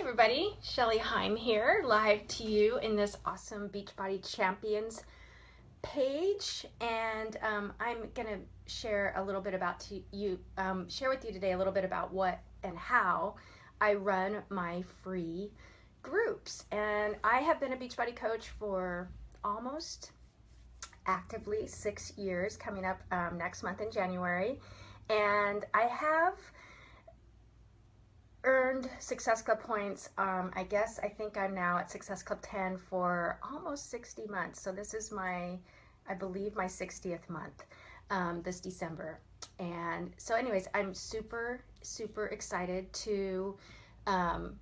everybody, Shelly Heim here, live to you in this awesome Beachbody Champions page, and I'm gonna share a little bit about share with you today a little bit about what and how I run my free groups. And I have been a Beachbody coach for almost actively 6 years, coming up next month in January, and I have earned Success Club points. I think I'm now at Success Club 10 for almost 60 months. So this is I believe my 60th month this December. And so anyways, I'm super, super excited to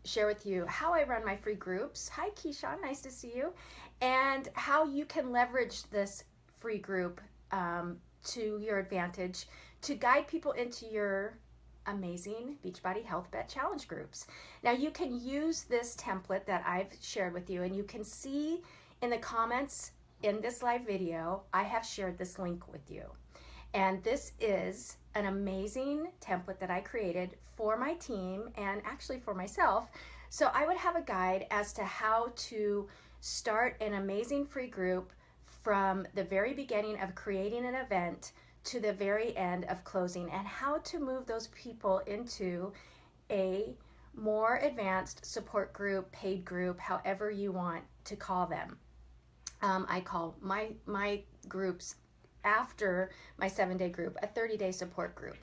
share with you how I run my free groups. Hi Keyshawn, nice to see you. And how you can leverage this free group to your advantage to guide people into your amazing Beachbody Health Bet Challenge groups. Now you can use this template that I've shared with you, and you can see in the comments in this live video, I have shared this link with you. And this is an amazing template that I created for my team and actually for myself. So I would have a guide as to how to start an amazing free group from the very beginning of creating an event to the very end of closing, and how to move those people into a more advanced support group, paid group, however you want to call them. I call my groups after my 7-day group a 30-day support group.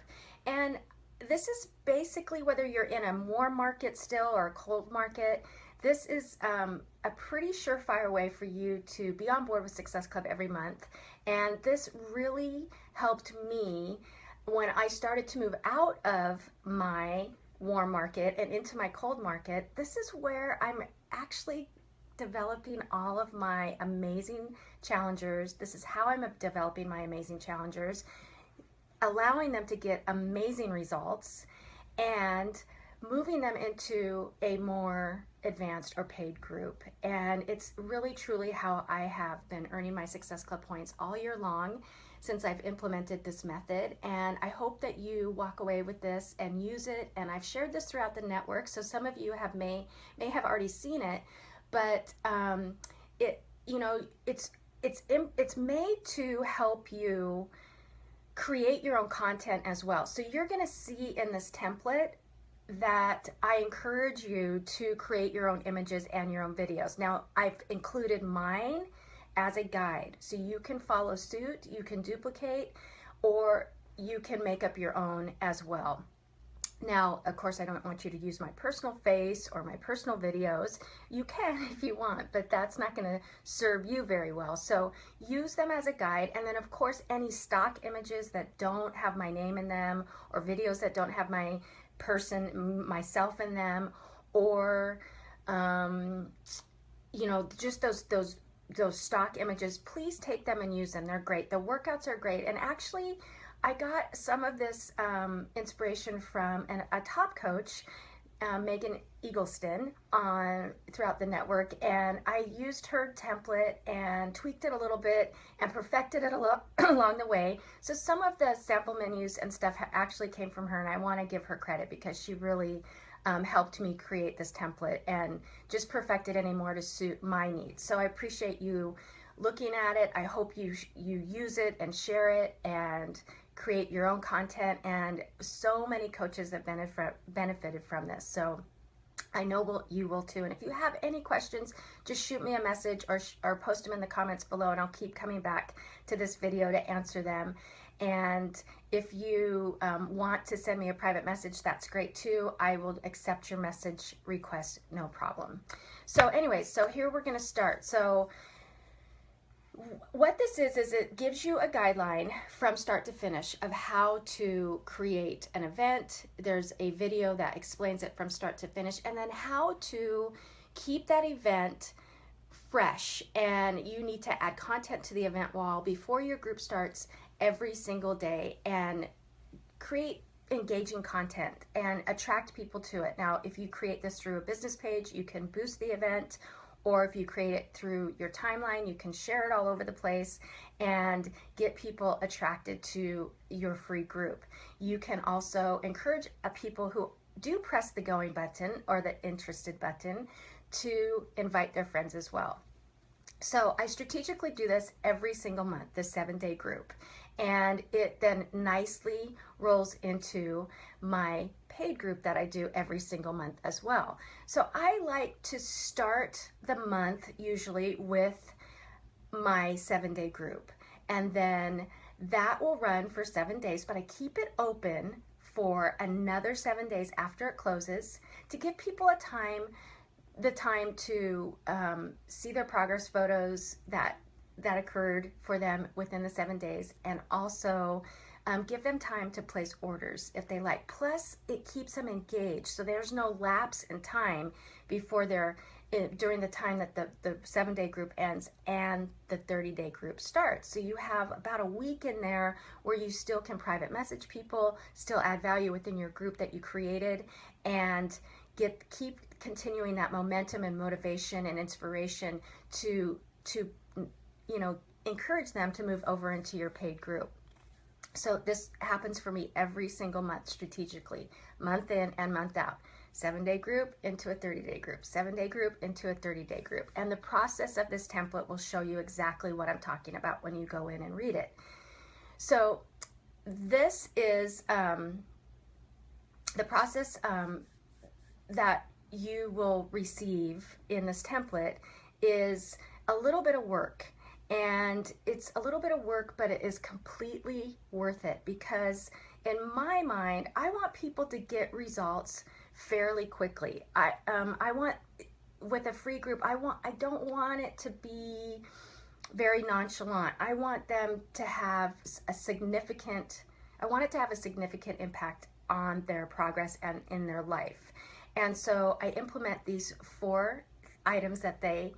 And this is basically whether you're in a warm market still or a cold market, this is a pretty surefire way for you to be on board with Success Club every month. And this really helped me when I started to move out of my warm market and into my cold market. This is where I'm actually developing all of my amazing challengers. This is how I'm developing my amazing challengers, allowing them to get amazing results and moving them into a more advanced or paid group. And it's really truly how I have been earning my Success Club points all year long since I've implemented this method. And I hope that you walk away with this and use it. And I've shared this throughout the network, so some of you may have already seen it, but it's made to help you create your own content as well. So you're going to see in this template that I encourage you to create your own images and your own videos. Now, I've included mine as a guide, so you can follow suit, you can duplicate, or you can make up your own as well. Now, of course, I don't want you to use my personal face or my personal videos. You can if you want, but that's not going to serve you very well. So use them as a guide. And then, of course, any stock images that don't have my name in them, or videos that don't have myself in them, or just those stock images, please take them and use them. They're great. The workouts are great. And actually, I got some of this inspiration from a top coach, Megan Eagleston, throughout the network, and I used her template and tweaked it a little bit and perfected it along the way. So some of the sample menus and stuff actually came from her, and I want to give her credit because she really helped me create this template and just perfect it anymore to suit my needs. So I appreciate you looking at it. I hope you use it and share it and create your own content, and so many coaches have benefited from this. So I know you will too. And if you have any questions, just shoot me a message or post them in the comments below, and I'll keep coming back to this video to answer them. And if you want to send me a private message, that's great too. I will accept your message request, no problem. So anyways, so here we're going to start. So what this is it gives you a guideline from start to finish of how to create an event. There's a video that explains it from start to finish, and then how to keep that event fresh. And you need to add content to the event wall before your group starts every single day, and create engaging content and attract people to it. Now, if you create this through a business page, you can boost the event, or if you create it through your timeline, you can share it all over the place and get people attracted to your free group. You can also encourage people who do press the going button or the interested button to invite their friends as well. So I strategically do this every single month, the 7-day group. And it then nicely rolls into my paid group that I do every single month as well. So I like to start the month usually with my 7-day group. And then that will run for 7 days, but I keep it open for another 7 days after it closes to give people the time to see their progress photos that occurred for them within the 7 days, and also give them time to place orders if they like. Plus, it keeps them engaged, so there's no lapse in time before during the time that the 7-day group ends and the 30-day group starts. So you have about a week in there where you still can private message people, still add value within your group that you created, and keep continuing that momentum and motivation and inspiration to encourage them to move over into your paid group. So this happens for me every single month strategically, month in and month out. 7-day group into a 30-day group, 7-day group into a 30-day group. And the process of this template will show you exactly what I'm talking about when you go in and read it. So this is the process that you will receive in this template is a little bit of work. And it's a little bit of work, but it is completely worth it, because in my mind, I want people to get results fairly quickly. I want, with a free group, I don't want it to be very nonchalant. I want them to have I want it to have a significant impact on their progress and in their life. And so I implement these 4 items that they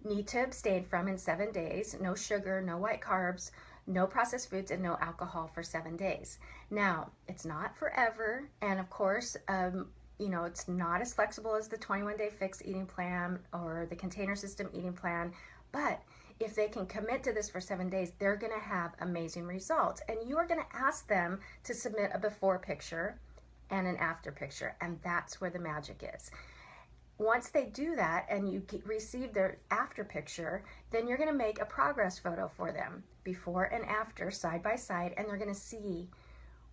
need to abstain from in 7 days: no sugar, no white carbs, no processed foods, and no alcohol for 7 days. Now, it's not forever, and of course, it's not as flexible as the 21-day fix eating plan or the container system eating plan, but if they can commit to this for 7 days, they're going to have amazing results. And you are going to ask them to submit a before picture and an after picture, and that's where the magic is. Once they do that and you receive their after picture, then you're going to make a progress photo for them, before and after, side by side, and they're going to see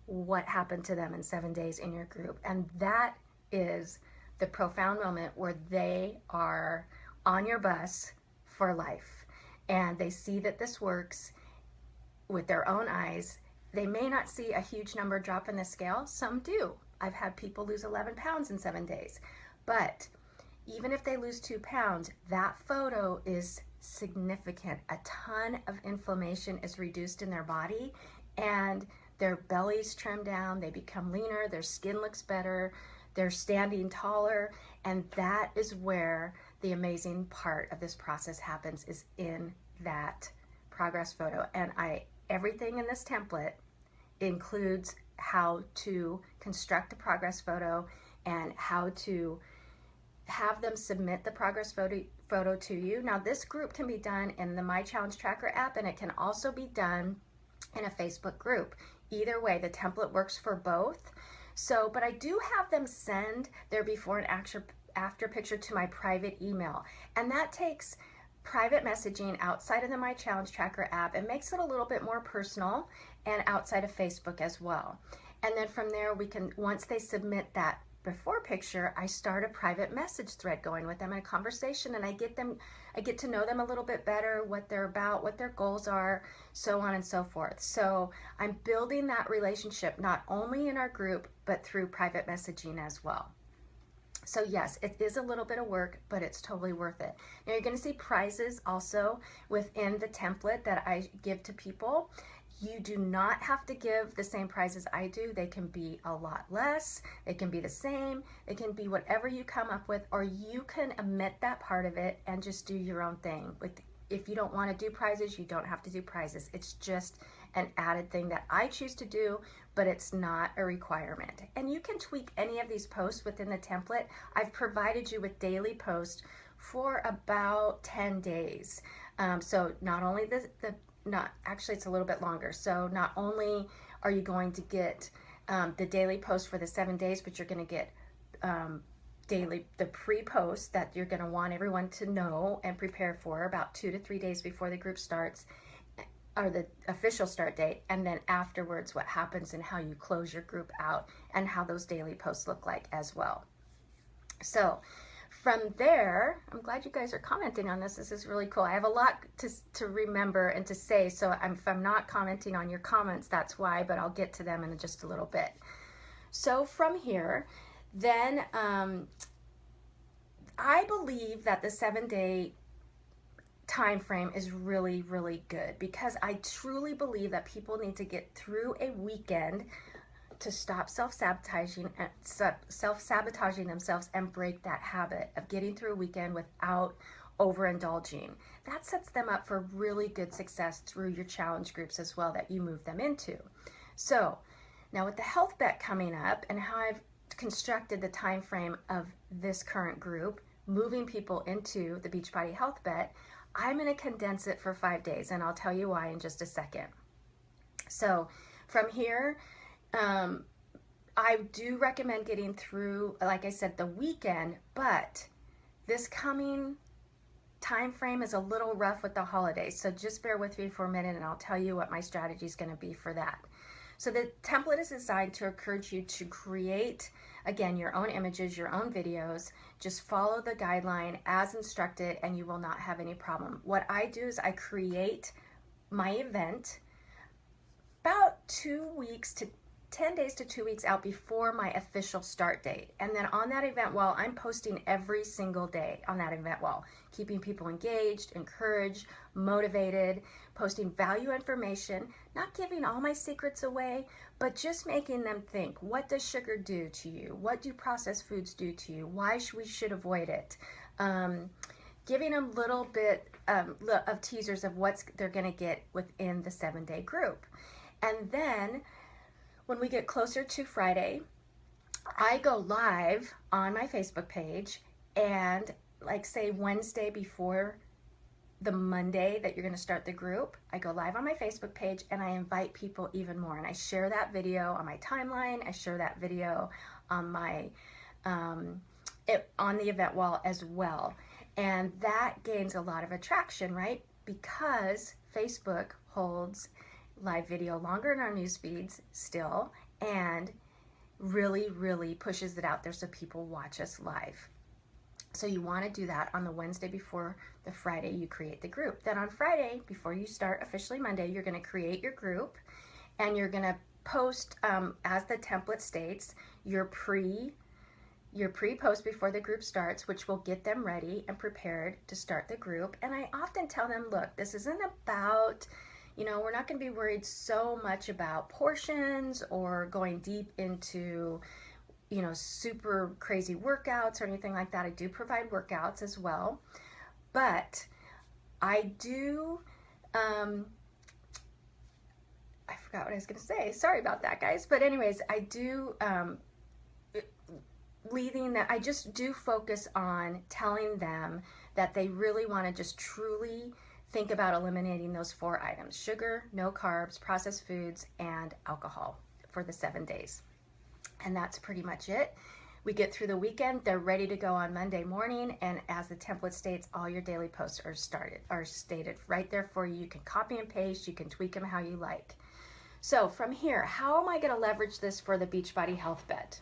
what happened to them in 7 days in your group. And that is the profound moment where they are on your bus for life, and they see that this works with their own eyes. They may not see a huge number drop in the scale. Some do. I've had people lose 11 pounds in 7 days. But even if they lose 2 pounds, that photo is significant. A ton of inflammation is reduced in their body, and their bellies trim down, they become leaner, their skin looks better, they're standing taller, and that is where the amazing part of this process happens, is in that progress photo. And everything in this template includes how to construct a progress photo and how to have them submit the progress photo to you. Now, this group can be done in the My Challenge Tracker app, and it can also be done in a Facebook group. Either way, the template works for both. So, but I do have them send their before and after picture to my private email, and that takes private messaging outside of the My Challenge Tracker app. It makes it a little bit more personal, and outside of Facebook as well. And then from there, once they submit that before picture, I start a private message thread going with them in a conversation, and I get to know them a little bit better, what they're about, what their goals are, so on and so forth. So I'm building that relationship not only in our group, but through private messaging as well. So yes, it is a little bit of work, but it's totally worth it. Now you're going to see prizes also within the template that I give to people. You do not have to give the same prizes I do. They can be a lot less, they can be the same, they can be whatever you come up with, or you can omit that part of it and just do your own thing. If you don't want to do prizes, you don't have to do prizes. It's just an added thing that I choose to do, but it's not a requirement. And you can tweak any of these posts within the template. I've provided you with daily posts for about 10 days. So not only actually it's a little bit longer. So not only are you going to get the daily post for the 7 days, but you're going to get the pre-post that you're going to want everyone to know and prepare for about 2 to 3 days before the group starts, or the official start date, and then afterwards what happens and how you close your group out and how those daily posts look like as well. So from there, I'm glad you guys are commenting on this. This is really cool. I have a lot to remember and to say, so if I'm not commenting on your comments, that's why, but I'll get to them in just a little bit. So from here, then I believe that the 7-day time frame is really, really good, because I truly believe that people need to get through a weekend to stop self-sabotaging themselves and break that habit of getting through a weekend without overindulging. That sets them up for really good success through your challenge groups as well that you move them into. So now with the health bet coming up and how I've constructed the time frame of this current group, moving people into the Beachbody Health Bet, I'm going to condense it for 5 days, and I'll tell you why in just a second. So from here, I do recommend getting through, like I said, the weekend, but this coming time frame is a little rough with the holidays. So just bear with me for a minute and I'll tell you what my strategy is going to be for that. So the template is designed to encourage you to create, again, your own images, your own videos. Just follow the guideline as instructed and you will not have any problem. What I do is I create my event about 2 weeks to 10 days to 2 weeks out before my official start date. And then on that event wall, I'm posting every single day on that event wall, keeping people engaged, encouraged, motivated, posting value information, not giving all my secrets away, but just making them think, what does sugar do to you? What do processed foods do to you? Why we should avoid it? Giving them a little bit of teasers of what they're gonna get within the 7-day group. And then when we get closer to Friday, I go live on my Facebook page, and like say Wednesday before the Monday that you're going to start the group, I go live on my Facebook page and I invite people even more, and I share that video on my timeline. I share that video on my on the event wall as well, and that gains a lot of attraction, right? Because Facebook holds live video longer in our news feeds still, and really pushes it out there so people watch us live. So you want to do that on the Wednesday before the Friday you create the group. Then on Friday, before you start officially Monday, you're going to create your group, and you're going to post, as the template states, your pre-post before the group starts, which will get them ready and prepared to start the group. And I often tell them, look, this isn't about, we're not going to be worried so much about portions or going deep into, super crazy workouts or anything like that. I do provide workouts as well, but I do, I forgot what I was going to say. Sorry about that, guys. But anyways, I do, I just do focus on telling them that they really want to just truly think about eliminating those 4 items: sugar, no carbs, processed foods, and alcohol for the 7 days. And that's pretty much it. We get through the weekend, they're ready to go on Monday morning, and as the template states, all your daily posts are stated right there for you. You can copy and paste, you can tweak them how you like. So from here, how am I going to leverage this for the Beachbody Health Bet?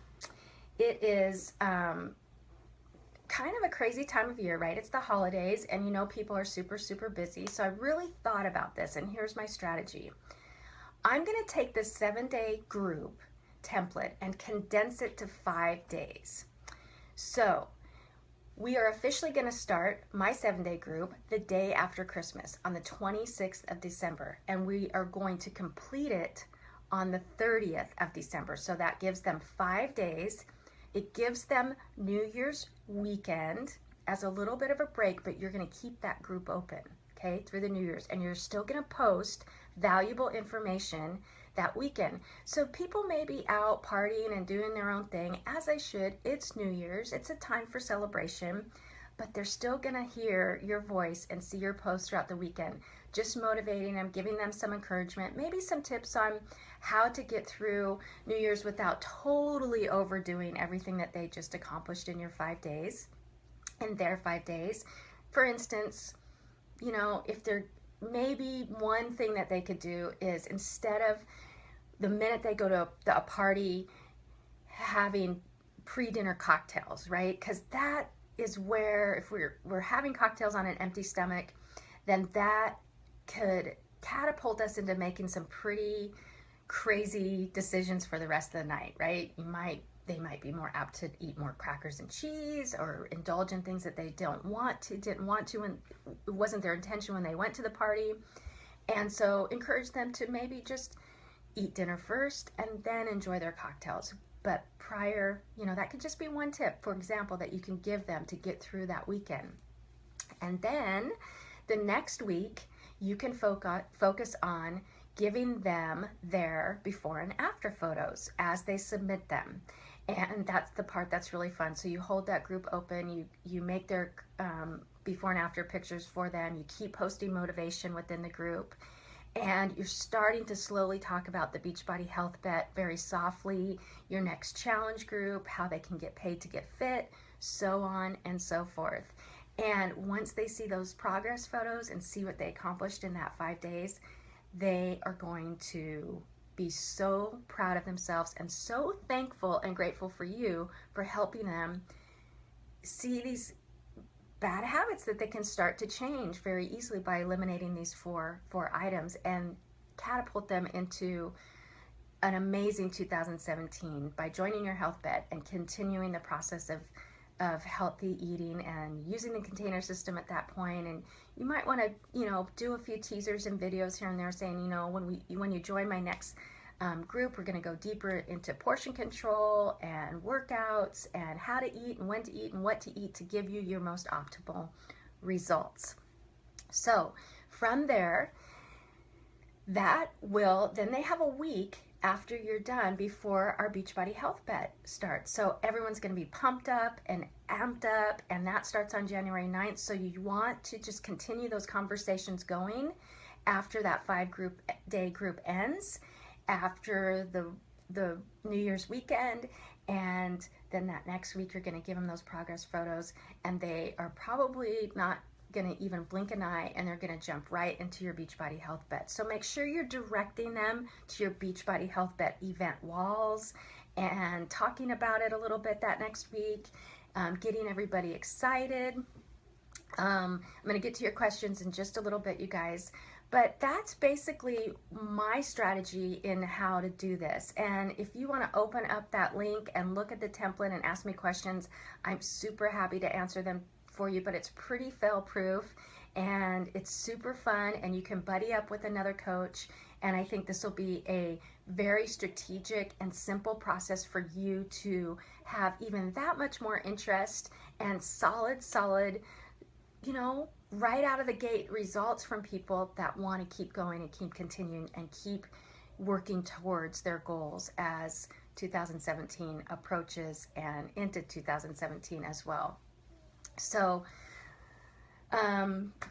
It is kind of a crazy time of year, right? It's the holidays, and people are super busy. So I really thought about this, and here's my strategy. I'm going to take this 7-day group template and condense it to 5 days. So we are officially going to start my 7-day group the day after Christmas on the 26th of December, and we are going to complete it on the 30th of December. So that gives them 5 days. It gives them New Year's weekend as a little bit of a break, but you're going to keep that group open, okay, through the New Year's, and you're still going to post valuable information that weekend. So people may be out partying and doing their own thing, as they should. It's New Year's. It's a time for celebration. but they're still gonna hear your voice and see your posts throughout the weekend, just motivating them, giving them some encouragement, maybe some tips on how to get through New Year's without totally overdoing everything that they just accomplished in your 5 days, in their 5 days. For instance, you know, if they're, maybe one thing that they could do is, instead of the minute they go to a party, having pre-dinner cocktails, right? Because that is where, if we're having cocktails on an empty stomach, then that could catapult us into making some pretty crazy decisions for the rest of the night, right? They might be more apt to eat more crackers and cheese, or indulge in things that they didn't want to, and it wasn't their intention when they went to the party. And so encourage them to maybe just eat dinner first and then enjoy their cocktails. But prior, you know, that could just be one tip, for example, that you can give them to get through that weekend. And then the next week, you can focus on giving them their before and after photos as they submit them. And that's the part that's really fun. So you hold that group open, you make their before and after pictures for them, you keep posting motivation within the group, and you're starting to slowly talk about the Beachbody Health Bet very softly, your next challenge group, how they can get paid to get fit, so on and so forth. And once they see those progress photos and see what they accomplished in that 5 days, they are going to be so proud of themselves and so thankful and grateful for you for helping them see these bad habits that they can start to change very easily by eliminating these four items, and catapult them into an amazing 2017 by joining your health bet and continuing the process of healthy eating and using the container system at that point. And you might want to, you know, do a few teasers and videos here and there saying, you know, when you join my next group, we're going to go deeper into portion control and workouts and how to eat and when to eat and what to eat to give you your most optimal results. So from there, then they have a week after you're done before our Beachbody Health Bet starts. So everyone's going to be pumped up and amped up, and that starts on January 9th. So you want to just continue those conversations going after that 5-day group ends, after the New Year's weekend, and then that next week you're going to give them those progress photos, and they are probably not going to even blink an eye, and they're going to jump right into your Beachbody Health Bet. So make sure you're directing them to your Beachbody Health Bet event walls and talking about it a little bit that next week, getting everybody excited. I'm going to get to your questions in just a little bit, you guys. But that's basically my strategy in how to do this. And if you want to open up that link and look at the template and ask me questions, I'm super happy to answer them for you. But it's pretty fail-proof, and it's super fun, and you can buddy up with another coach. And I think this will be a very strategic and simple process for you to have even that much more interest and solid, you know, right out of the gate results from people that want to keep going and keep continuing and keep working towards their goals as 2017 approaches and into 2017 as well. So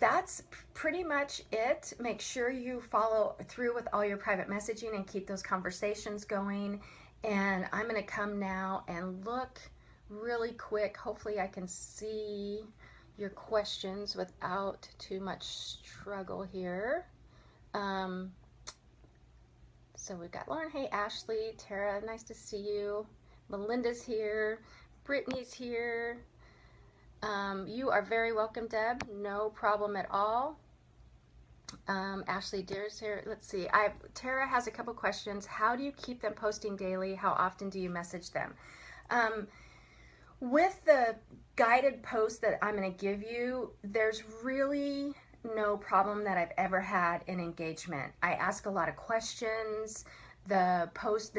that's pretty much it. Make sure you follow through with all your private messaging and keep those conversations going. And I'm going to come now and look really quick. Hopefully I can see your questions without too much struggle here. So we've got Lauren, hey Ashley, Tara, nice to see you. Melinda's here, Brittany's here. You are very welcome, Deb, no problem at all. Ashley Deer's here. Let's see, Tara has a couple questions. How do you keep them posting daily? How often do you message them? With the guided post that I'm going to give you, there's really no problem that I've ever had in engagement. I ask a lot of questions. The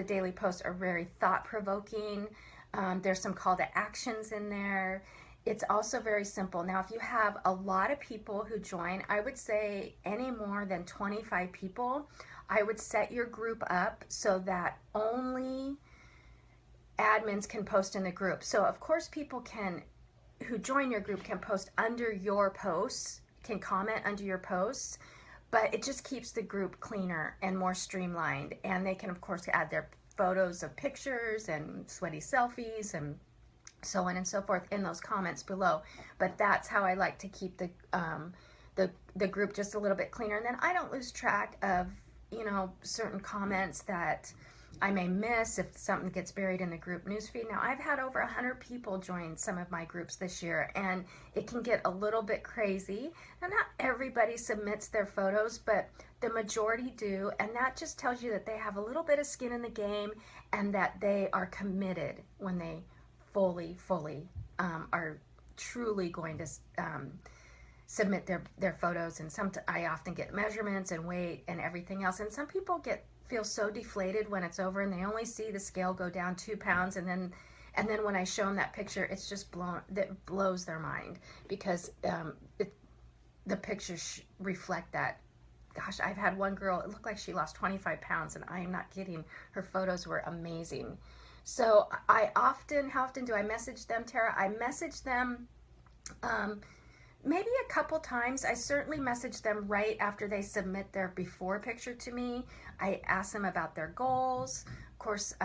daily posts are very thought-provoking. There's some call to actions in there. It's also very simple. Now, if you have a lot of people who join, I would say any more than 25 people, I would set your group up so that only admins can post in the group. So of course people can who join your group can post under your posts, can comment under your posts, but it just keeps the group cleaner and more streamlined. And they can, of course, add their photos of pictures and sweaty selfies and so on and so forth in those comments below. But that's how I like to keep the group just a little bit cleaner. And then I don't lose track of, you know, certain comments that I may miss if something gets buried in the group newsfeed. Now, I've had over 100 people join some of my groups this year, and it can get a little bit crazy. Now, not everybody submits their photos, but the majority do, and that just tells you that they have a little bit of skin in the game and that they are committed when they fully are truly going to submit their photos. And I often get measurements and weight and everything else, and some people feel so deflated when it's over and they only see the scale go down 2 pounds, and then when I show them that picture, it's just blows their mind, because the pictures reflect that. Gosh, I've had one girl, it looked like she lost 25 pounds, and I am not kidding. Her photos were amazing. So how often do I message them, Tara? I message them maybe a couple times. I certainly message them right after they submit their before picture to me. I ask them about their goals. Of course,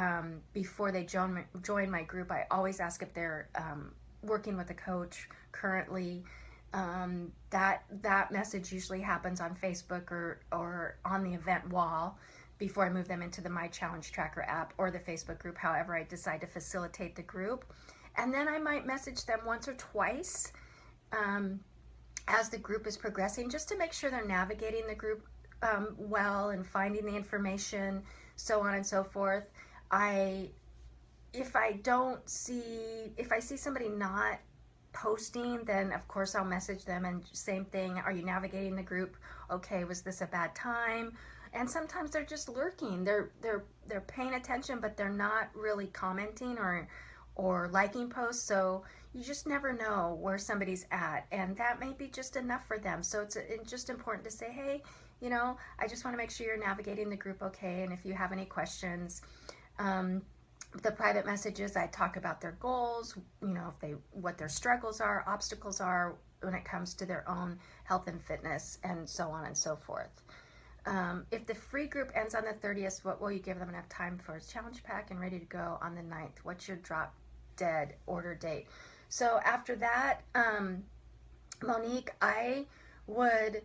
before they join my group, I always ask if they're working with a coach currently. That message usually happens on Facebook or on the event wall before I move them into the My Challenge Tracker app or the Facebook group, however I decide to facilitate the group. And then I might message them once or twice as the group is progressing, just to make sure they're navigating the group well and finding the information, so on and so forth. If I see somebody not posting, then of course I'll message them, and same thing, are you navigating the group okay? Was this a bad time? And sometimes they're just lurking. They're paying attention, but they're not really commenting or liking posts. So you just never know where somebody's at, and that may be just enough for them. So it's just important to say, hey, you know, I just want to make sure you're navigating the group okay, and if you have any questions. The private messages, I talk about their goals, you know, what their struggles are, obstacles are when it comes to their own health and fitness, and so on and so forth. If the free group ends on the 30th, what will you give them enough time for a challenge pack and ready to go on the 9th? What's your drop dead order date? So after that, Monique, I would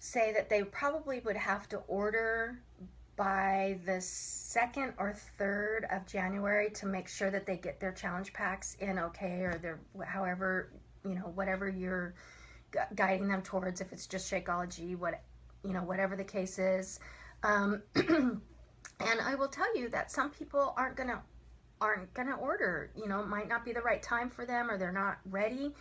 say that they probably would have to order by the 2nd or 3rd of January to make sure that they get their challenge packs in okay, or their however, you know, whatever you're guiding them towards, if it's just Shakeology, whatever the case is. And I will tell you that some people aren't gonna order. You know, it might not be the right time for them, or they're not ready.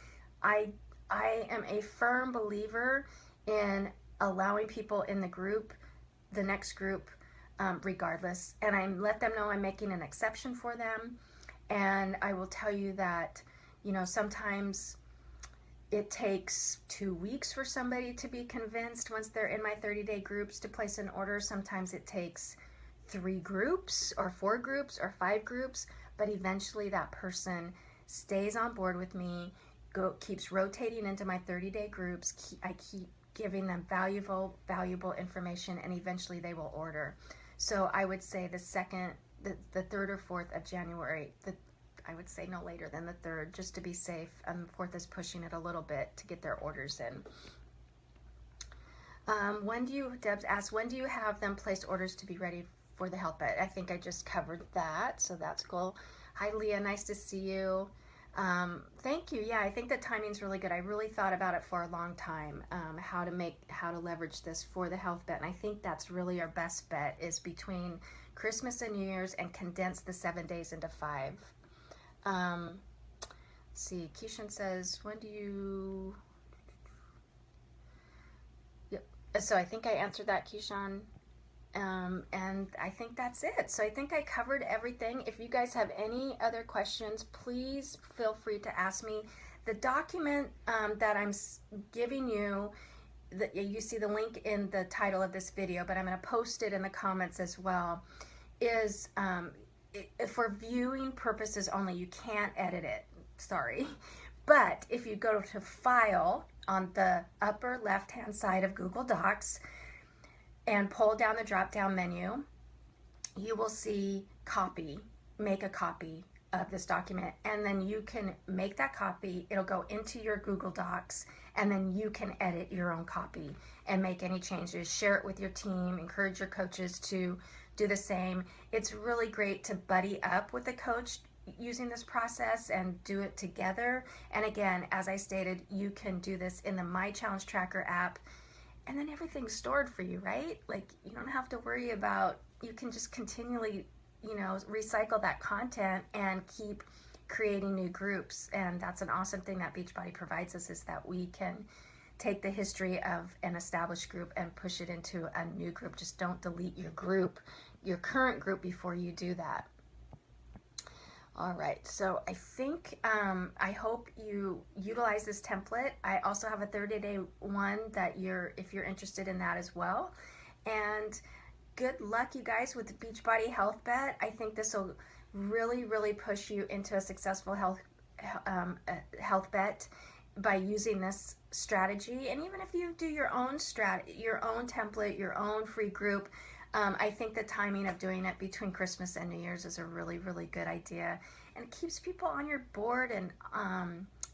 I am a firm believer in allowing people in the next group, regardless, and I let them know I'm making an exception for them. And I will tell you that, you know, sometimes it takes 2 weeks for somebody to be convinced once they're in my 30-day groups to place an order. Sometimes it takes 3 groups or 4 groups or 5 groups, but eventually that person stays on board with me, keeps rotating into my 30-day groups. I keep giving them valuable information, and eventually they will order. So I would say the 3rd or 4th of January, I would say no later than the 3rd, just to be safe. And the 4th is pushing it a little bit to get their orders in. Debs asks, when do you have them place orders to be ready for the health bet? I think I just covered that, so that's cool. Hi Leah, nice to see you. Thank you. Yeah, I think the timing's really good. I really thought about it for a long time, how to leverage this for the health bet. And I think that's really our best bet, is between Christmas and New Year's, and condense the 7 days into 5. Let's see, Keishan says, when do you... Yep. So I think I answered that, Keishan. And I think that's it. So I think I covered everything. If you guys have any other questions, please feel free to ask me. The document that I'm giving you, you see the link in the title of this video, but I'm going to post it in the comments as well, is for viewing purposes only. You can't edit it, sorry. But if you go to File on the upper left-hand side of Google Docs and pull down the drop-down menu, you will see Copy, make a copy of this document, and then you can make that copy. It'll go into your Google Docs, and then you can edit your own copy and make any changes, share it with your team, encourage your coaches to do the same. It's really great to buddy up with a coach using this process and do it together. And again, as I stated, you can do this in the My Challenge Tracker app, and then everything's stored for you, right? Like, you don't have to worry about, you can just continually, you know, recycle that content and keep creating new groups. And that's an awesome thing that Beachbody provides us, is that we can take the history of an established group and push it into a new group. Just don't delete your group, your current group, before you do that. All right, so I think, I hope you utilize this template. I also have a 30-day one that if you're interested in that as well. And good luck, you guys, with the Beachbody Health Bet. I think this will really, really push you into a successful health bet by using this strategy. And even if you do your own template, your own free group, I think the timing of doing it between Christmas and New Year's is a really, really good idea. And it keeps people on your board and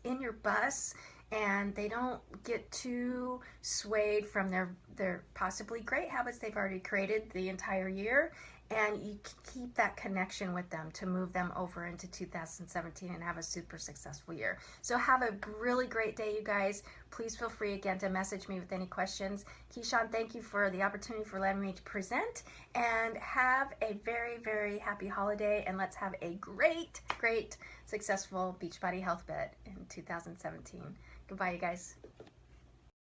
in your bus, and they don't get too swayed from their possibly great habits they've already created the entire year. And you keep that connection with them to move them over into 2017 and have a super successful year. So have a really great day, you guys. Please feel free again to message me with any questions. Keyshawn, thank you for the opportunity for letting me present, and have a very, very happy holiday, and let's have a great, great, successful Beachbody Health Bet in 2017. Goodbye, you guys.